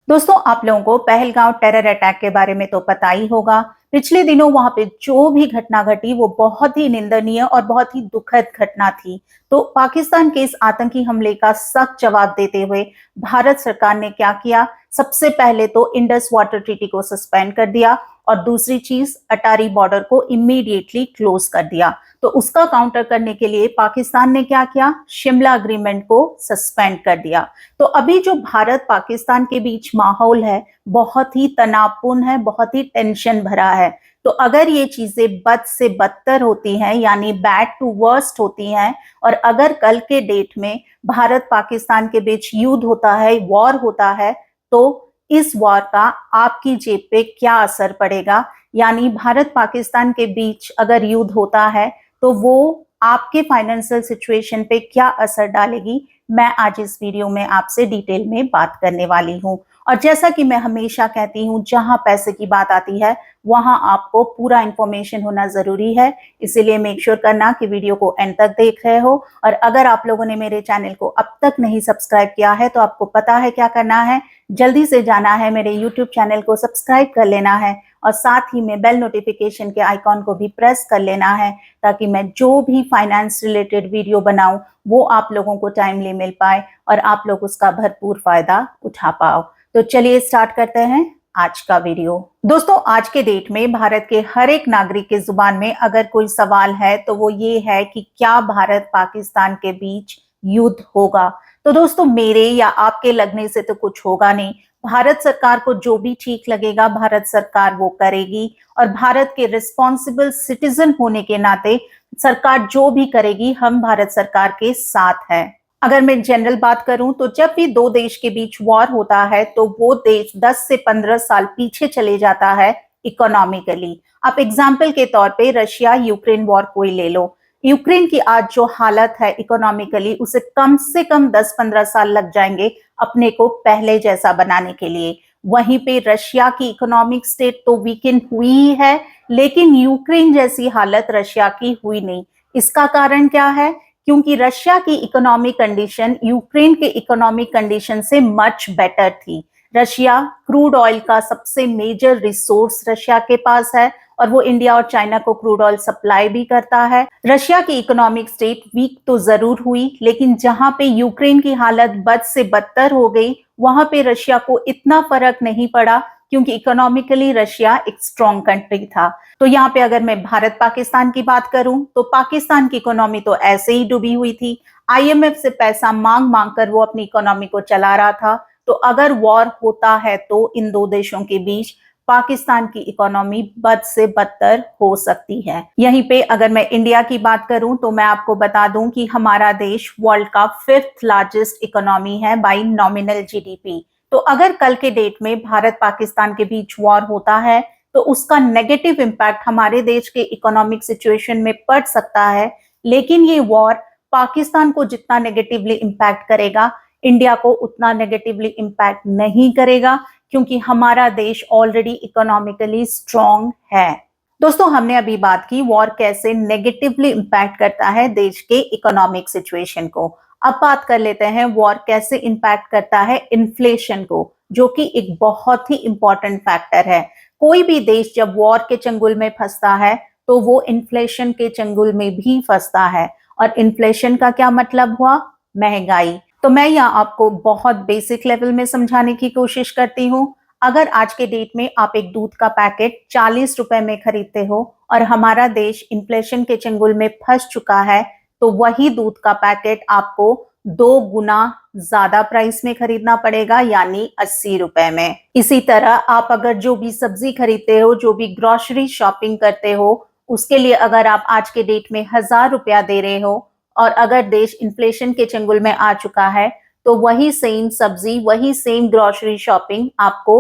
दोस्तों, आप लोगों को पहलगांव टेरर अटैक के बारे में तो पता ही होगा। पिछले दिनों वहां पे जो भी घटना घटी वो बहुत ही निंदनीय और बहुत ही दुखद घटना थी। तो पाकिस्तान के इस आतंकी हमले का सख्त जवाब देते हुए भारत सरकार ने क्या किया? सबसे पहले तो इंडस वाटर ट्रीटी को सस्पेंड कर दिया और दूसरी चीज अटारी बॉर्डर को इमीडिएटली क्लोज कर दिया। तो उसका काउंटर करने के लिए पाकिस्तान ने क्या किया? शिमला अग्रीमेंट को सस्पेंड कर दिया। तो अभी जो भारत पाकिस्तान के बीच माहौल है बहुत ही तनावपूर्ण है, बहुत ही टेंशन भरा है। तो अगर ये चीजें बद से बदतर होती हैं, यानी बैड टू वर्स्ट होती हैं, और अगर कल के डेट में भारत पाकिस्तान के बीच युद्ध होता है, वॉर होता है, तो इस वॉर का आपकी जेब पे क्या असर पड़ेगा? यानी भारत पाकिस्तान के बीच अगर युद्ध होता है तो वो आपके फाइनेंशियल सिचुएशन पे क्या असर डालेगी, मैं आज इस वीडियो में आपसे डिटेल में बात करने वाली हूं। और जैसा कि मैं हमेशा कहती हूं, जहां पैसे की बात आती है वहां आपको पूरा इंफॉर्मेशन होना जरूरी है। इसीलिए मेक श्योर करना कि वीडियो को एंड तक देख रहे हो। और अगर आप लोगों ने मेरे चैनल को अब तक नहीं सब्सक्राइब किया है तो आपको पता है क्या करना है। जल्दी से जाना है, मेरे यूट्यूब चैनल को सब्सक्राइब कर लेना है और साथ ही में बेल नोटिफिकेशन के आइकॉन को भी प्रेस कर लेना है, ताकि मैं जो भी फाइनेंस रिलेटेड वीडियो बनाऊं वो आप लोगों को टाइमली मिल पाए और आप लोग उसका भरपूर फायदा उठा पाओ। तो चलिए स्टार्ट करते हैं आज का वीडियो। दोस्तों, आज के डेट में भारत के हर एक नागरिक के जुबान में अगर कोई सवाल है तो वो ये है कि क्या भारत पाकिस्तान के बीच युद्ध होगा? तो दोस्तों, मेरे या आपके लगने से तो कुछ होगा नहीं। भारत सरकार को जो भी ठीक लगेगा भारत सरकार वो करेगी, और भारत के रिस्पॉन्सिबल सिटीजन होने के नाते सरकार जो भी करेगी हम भारत सरकार के साथ हैं। अगर मैं जनरल बात करूं तो जब भी दो देश के बीच वॉर होता है तो वो देश 10 से 15 साल पीछे चले जाता है इकोनॉमिकली। आप एग्जाम्पल के तौर पे रशिया यूक्रेन वॉर को ही ले लो। यूक्रेन की आज जो हालत है इकोनॉमिकली, उसे कम से कम 10-15 साल लग जाएंगे अपने को पहले जैसा बनाने के लिए। वहीं पे रशिया की इकोनॉमिक स्टेट तो वीकेंड हुई ही है, लेकिन यूक्रेन जैसी हालत रशिया की हुई नहीं। इसका कारण क्या है? क्योंकि रशिया की इकोनॉमिक कंडीशन यूक्रेन के इकोनॉमिक कंडीशन से मच बेटर थी। रशिया क्रूड ऑयल का सबसे मेजर रिसोर्स रशिया के पास है और वो इंडिया और चाइना को क्रूड ऑयल सप्लाई भी करता है। रशिया की इकोनॉमिक स्टेट वीक तो जरूर हुई, लेकिन जहां पे यूक्रेन की हालत बद से बदतर हो गई वहां पे रशिया को इतना फर्क नहीं पड़ा, क्योंकि इकोनॉमिकली रशिया एक स्ट्रॉन्ग कंट्री था। तो यहाँ पे अगर मैं भारत पाकिस्तान की बात करूं तो पाकिस्तान की इकोनॉमी तो ऐसे ही डूबी हुई थी। आईएमएफ से पैसा मांग मांग कर वो अपनी इकोनॉमी को चला रहा था। तो अगर वॉर होता है तो इन दो देशों के बीच पाकिस्तान की इकोनॉमी बद से बदतर हो सकती है। यहीं पे अगर मैं इंडिया की बात करूं तो मैं आपको बता दूं कि हमारा देश वर्ल्ड का 5th लार्जेस्ट इकोनॉमी है बाय नॉमिनल जीडीपी। तो अगर कल के डेट में भारत पाकिस्तान के बीच वॉर होता है तो उसका नेगेटिव इंपैक्ट हमारे देश के इकोनॉमिक सिचुएशन में पड़ सकता है, लेकिन ये वॉर पाकिस्तान को जितना नेगेटिवली इंपैक्ट करेगा इंडिया को उतना नेगेटिवली इंपैक्ट नहीं करेगा, क्योंकि हमारा देश ऑलरेडी इकोनॉमिकली स्ट्रॉन्ग है। दोस्तों, हमने अभी बात की वॉर कैसे नेगेटिवली इंपैक्ट करता है देश के इकोनॉमिक सिचुएशन को। अब बात कर लेते हैं वॉर कैसे इंपैक्ट करता है इन्फ्लेशन को, जो कि एक बहुत ही इंपॉर्टेंट फैक्टर है। कोई भी देश जब वॉर के चंगुल में फंसता है तो वो इन्फ्लेशन के चंगुल में भी फंसता है। और इन्फ्लेशन का क्या मतलब हुआ? महंगाई। तो मैं यहाँ आपको बहुत बेसिक लेवल में समझाने की कोशिश करती हूँ। अगर आज के डेट में आप एक दूध का पैकेट 40 रुपए में खरीदते हो और हमारा देश इन्फ्लेशन के चंगुल में फंस चुका है, तो वही दूध का पैकेट आपको 2 गुना ज्यादा प्राइस में खरीदना पड़ेगा, यानी 80 रुपए में। इसी तरह आप अगर जो भी सब्जी खरीदते हो, जो भी ग्रोसरी शॉपिंग करते हो, उसके लिए अगर आप आज के डेट में 1000 रुपया दे रहे हो और अगर देश इन्फ्लेशन के चंगुल में आ चुका है तो वही सेम सब्जी, वही सेम ग्रोसरी शॉपिंग आपको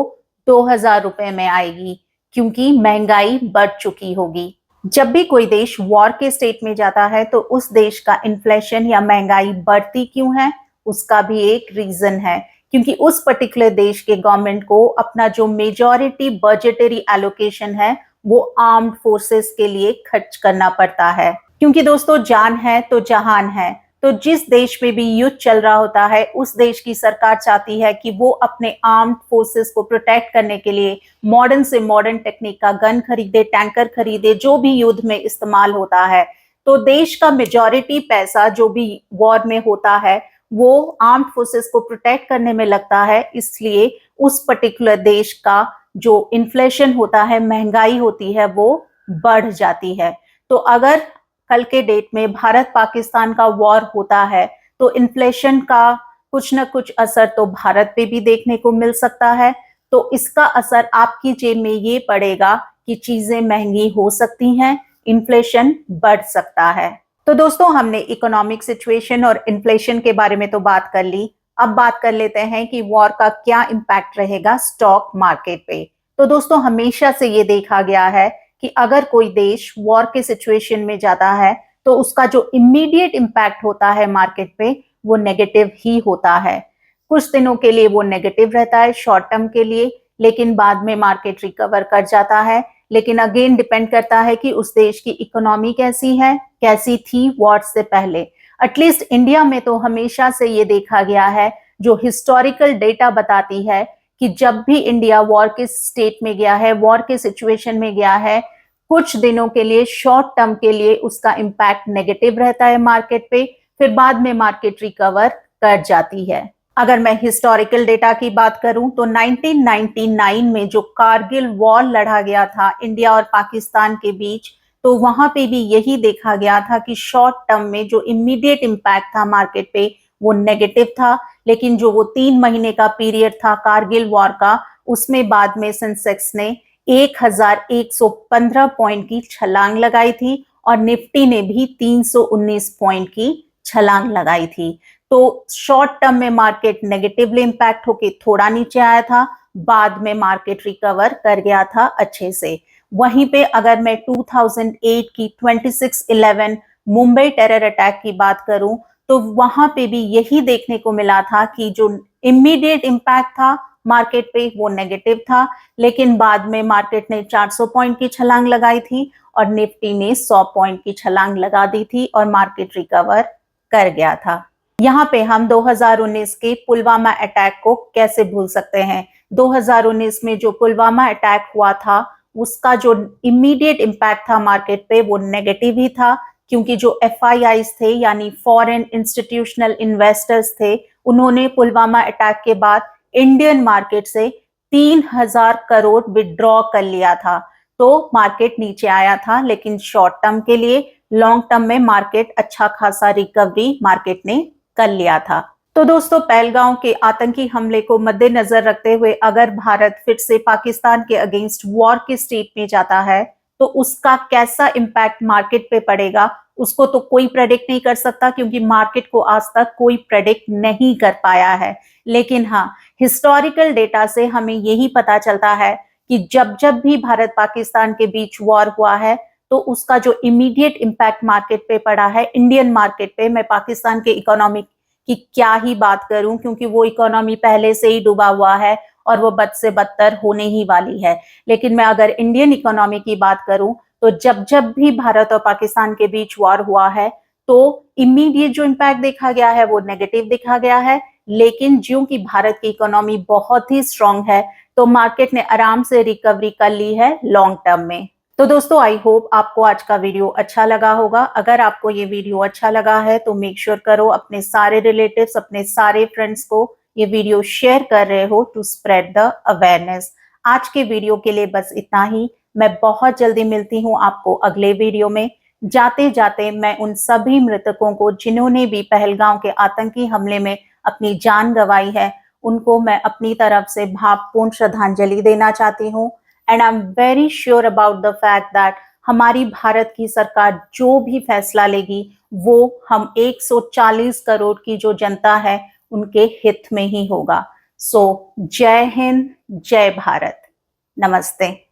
2000 रुपए में आएगी, क्योंकि महंगाई बढ़ चुकी होगी। जब भी कोई देश वॉर के स्टेट में जाता है तो उस देश का इन्फ्लेशन या महंगाई बढ़ती क्यों है? उसका भी एक रीजन है, क्योंकि उस पर्टिकुलर देश के गवर्नमेंट को अपना जो मेजॉरिटी बजटरी एलोकेशन है वो आर्म्ड फोर्सेस के लिए खर्च करना पड़ता है। क्योंकि दोस्तों, जान है तो जहान है। तो जिस देश में भी युद्ध चल रहा होता है उस देश की सरकार चाहती है कि वो अपने आर्म्ड फोर्सेस को प्रोटेक्ट करने के लिए मॉडर्न से मॉडर्न टेक्निक का गन खरीदे, टैंकर खरीदे, जो भी युद्ध में इस्तेमाल होता है। तो देश का मेजॉरिटी पैसा जो भी वॉर में होता है वो आर्म्ड फोर्सेस को प्रोटेक्ट करने में लगता है, इसलिए उस पर्टिकुलर देश का जो इन्फ्लेशन होता है, महंगाई होती है, वो बढ़ जाती है। तो अगर कल के डेट में भारत पाकिस्तान का वॉर होता है तो इन्फ्लेशन का कुछ न कुछ असर तो भारत पे भी देखने को मिल सकता है। तो इसका असर आपकी जेब में ये पड़ेगा कि चीजें महंगी हो सकती हैं, इन्फ्लेशन बढ़ सकता है। तो दोस्तों, हमने इकोनॉमिक सिचुएशन और इन्फ्लेशन के बारे में तो बात कर ली। अब बात कर लेते हैं कि वॉर का क्या इम्पैक्ट रहेगा स्टॉक मार्केट पे। तो दोस्तों, हमेशा से ये देखा गया है कि अगर कोई देश वॉर के सिचुएशन में जाता है तो उसका जो इमीडिएट इम्पैक्ट होता है मार्केट पे वो नेगेटिव ही होता है। कुछ दिनों के लिए वो नेगेटिव रहता है, शॉर्ट टर्म के लिए, लेकिन बाद में मार्केट रिकवर कर जाता है। लेकिन अगेन डिपेंड करता है कि उस देश की इकोनॉमी कैसी है, कैसी थी वॉर से पहले। एटलीस्ट इंडिया में तो हमेशा से ये देखा गया है, जो हिस्टोरिकल डेटा बताती है कि जब भी इंडिया वॉर के स्टेट में गया है, वॉर के सिचुएशन में गया है, कुछ दिनों के लिए, शॉर्ट टर्म के लिए उसका इम्पैक्ट नेगेटिव रहता है मार्केट पे, फिर बाद में मार्केट रिकवर कर जाती है। अगर मैं हिस्टोरिकल डेटा की बात करूं तो 1999 में जो कारगिल वॉर लड़ा गया था इंडिया और पाकिस्तान के बीच, तो वहां पे भी यही देखा गया था कि शॉर्ट टर्म में जो इमीडिएट इम्पैक्ट था मार्केट पे वो नेगेटिव था, लेकिन जो वो 3 महीने का पीरियड था कारगिल वॉर का, उसमें बाद में सेंसेक्स ने 1115 पॉइंट की छलांग लगाई थी और निफ्टी ने भी 319 पॉइंट की छलांग लगाई थी। तो शॉर्ट टर्म में मार्केट नेगेटिवली इंपैक्ट होके थोड़ा नीचे आया था, बाद में मार्केट रिकवर कर गया था अच्छे से। वहीं पे अगर मैं 2008 की 26/11 मुंबई टेरर अटैक की बात करूं तो वहां पे भी यही देखने को मिला था कि जो इमीडिएट इम्पैक्ट था मार्केट पे वो नेगेटिव था, लेकिन बाद में मार्केट ने 400 पॉइंट की छलांग लगाई थी और निफ्टी ने 100 पॉइंट की छलांग लगा दी थी और मार्केट रिकवर कर गया था। यहाँ पे हम 2019 के पुलवामा अटैक को कैसे भूल सकते हैं। 2019 में जो पुलवामा अटैक हुआ था उसका जो इमीडिएट इम्पैक्ट था मार्केट पे वो नेगेटिव ही था, क्योंकि जो FIIs थे यानी फॉरेन इंस्टीट्यूशनल इन्वेस्टर्स थे, उन्होंने पुलवामा अटैक के बाद इंडियन मार्केट से 3000 करोड़ विड्रॉ कर लिया था। तो मार्केट नीचे आया था, लेकिन शॉर्ट टर्म के लिए, लॉन्ग टर्म में मार्केट अच्छा खासा रिकवरी मार्केट ने कर लिया था। तो दोस्तों, पहलगांव के आतंकी हमले को मद्देनजर रखते हुए अगर भारत फिर से पाकिस्तान के अगेंस्ट वॉर के स्टेट में जाता है तो उसका कैसा इम्पैक्ट मार्केट पे पड़ेगा उसको तो कोई प्रेडिक्ट नहीं कर सकता, क्योंकि मार्केट को आज तक कोई प्रेडिक्ट नहीं कर पाया है। लेकिन हाँ, हिस्टोरिकल डेटा से हमें यही पता चलता है कि जब जब भी भारत पाकिस्तान के बीच वॉर हुआ है तो उसका जो इमीडिएट इम्पैक्ट मार्केट पे पड़ा है, इंडियन मार्केट पे, मैं पाकिस्तान के इकोनॉमी की क्या ही बात करूं, क्योंकि वो इकोनॉमी पहले से ही डूबा हुआ है और वो बद से बदतर होने ही वाली है। लेकिन मैं अगर इंडियन इकोनॉमी की बात करूं तो जब जब भी भारत और पाकिस्तान के बीच वॉर हुआ है तो इमीडिएट जो इम्पैक्ट देखा गया है वो नेगेटिव देखा गया है, लेकिन ज्यों की भारत की इकोनॉमी बहुत ही स्ट्रांग है तो मार्केट ने आराम से रिकवरी कर ली है लॉन्ग टर्म में। तो दोस्तों, आई होप आपको आज का वीडियो अच्छा लगा होगा। अगर आपको ये वीडियो अच्छा लगा है तो मेक श्योर करो अपने सारे रिलेटिव्स, अपने सारे फ्रेंड्स को ये वीडियो शेयर कर रहे हो टू स्प्रेड द अवेयरनेस। आज के वीडियो के लिए बस इतना ही। मैं बहुत जल्दी मिलती हूँ आपको अगले वीडियो में। जाते जाते मैं उन सभी मृतकों को जिन्होंने भी पहलगांव के आतंकी हमले में अपनी जान गंवाई है, उनको मैं अपनी तरफ से भावपूर्ण श्रद्धांजलि देना चाहती हूँ। And I am very sure about the fact that हमारी भारत की सरकार जो भी फैसला लेगी वो हम 140 करोड़ की जो जनता है उनके हित में ही होगा। सो जय हिंद, जय भारत, नमस्ते।